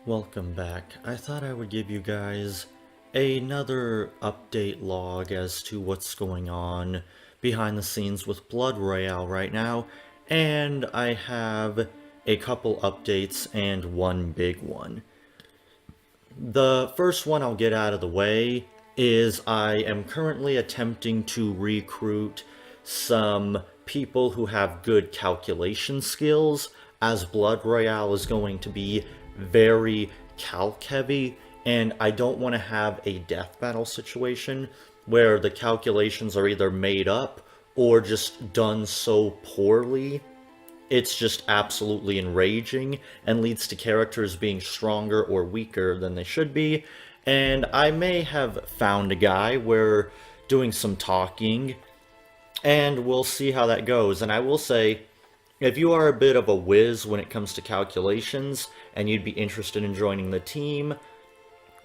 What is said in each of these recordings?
Welcome back. I thought I would give you guys another update log as to what's going on behind the scenes with Blood Royale right now, and I have a couple updates and one big one. The first one I'll get out of the way is I am currently attempting to recruit some people who have good calculation skills, as Blood Royale is going to be very calc heavy, and I don't want to have a death battle situation where the calculations are either made up or just done so poorly it's just absolutely enraging and leads to characters being stronger or weaker than they should be. And I may have found a guy where doing some talking, and we'll see how that goes. And I will say, if you are a bit of a whiz when it comes to calculations and you'd be interested in joining the team,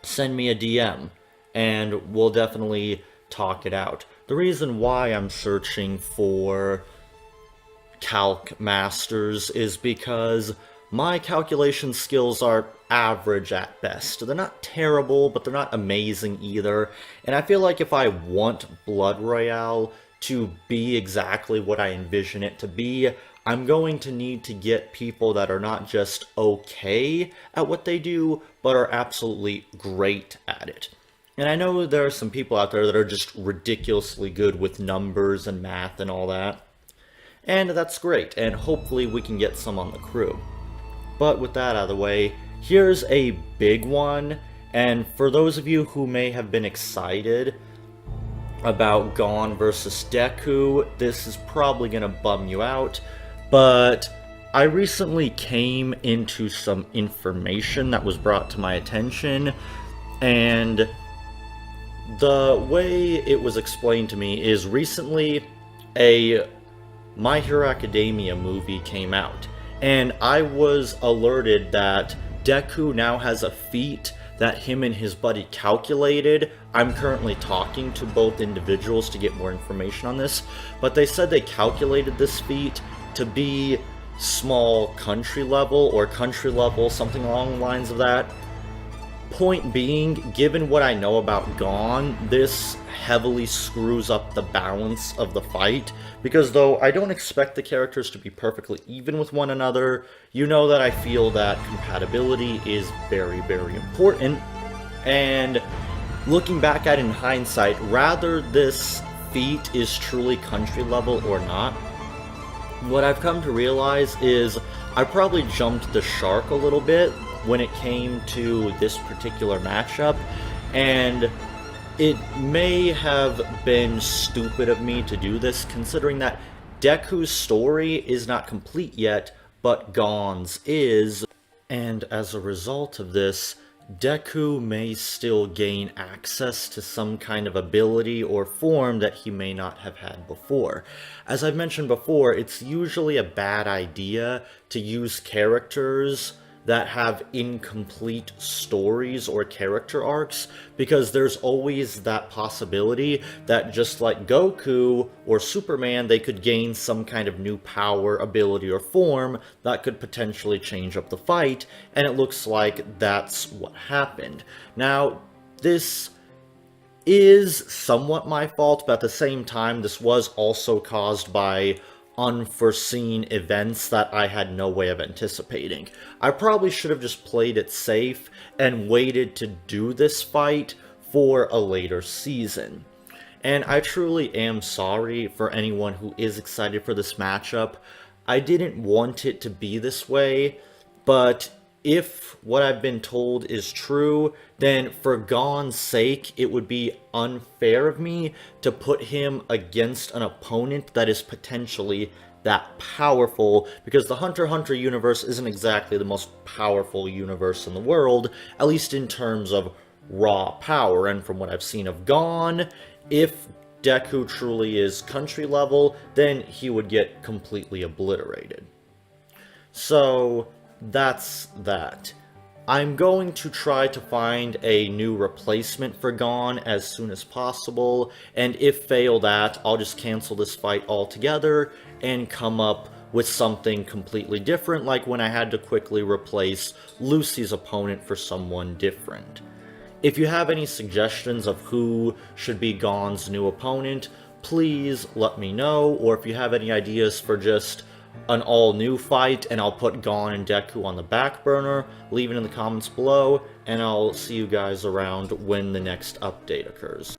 send me a DM and we'll definitely talk it out. The reason why I'm searching for calc masters is because my calculation skills are average at best. They're not terrible, but they're not amazing either. And I feel like if I want Blood Royale to be exactly what I envision it to be, I'm going to need to get people that are not just okay at what they do, but are absolutely great at it. And I know there are some people out there that are just ridiculously good with numbers and math and all that. And that's great, and hopefully we can get some on the crew. But with that out of the way, here's a big one, and for those of you who may have been excited about Gon versus Deku, this is probably going to bum you out, but I recently came into some information that was brought to my attention, and the way it was explained to me is recently a My Hero Academia movie came out, and I was alerted that Deku now has a feat that him and his buddy calculated. I'm currently talking to both individuals to get more information on this, but they said they calculated this feat to be small country level, or country level, something along the lines of that. Point being, given what I know about Gon, this heavily screws up the balance of the fight, because though I don't expect the characters to be perfectly even with one another, you know that I feel that compatibility is very, very important. And looking back at it in hindsight, rather this feat is truly country level or not, what I've come to realize is I probably jumped the shark a little bit when it came to this particular matchup, and it may have been stupid of me to do this, considering that Deku's story is not complete yet, but Gon's is, and as a result of this, Deku may still gain access to some kind of ability or form that he may not have had before. As I've mentioned before, it's usually a bad idea to use characters that have incomplete stories or character arcs, because there's always that possibility that just like Goku or Superman, they could gain some kind of new power, ability, or form that could potentially change up the fight, and it looks like that's what happened. Now, this is somewhat my fault, but at the same time, this was also caused by unforeseen events that I had no way of anticipating. I probably should have just played it safe and waited to do this fight for a later season. And I truly am sorry for anyone who is excited for this matchup. I didn't want it to be this way, but if what I've been told is true, then for Gon's sake, it would be unfair of me to put him against an opponent that is potentially that powerful, because the Hunter x Hunter universe isn't exactly the most powerful universe in the world, at least in terms of raw power. And from what I've seen of Gon, if Deku truly is country level, then he would get completely obliterated. So that's that. I'm going to try to find a new replacement for Gon as soon as possible, and if fail that, I'll just cancel this fight altogether and come up with something completely different, like when I had to quickly replace Lucy's opponent for someone different. If you have any suggestions of who should be Gon's new opponent, please let me know, or if you have any ideas for just an all-new fight, and I'll put Gon and Deku on the back burner, leave it in the comments below, and I'll see you guys around when the next update occurs.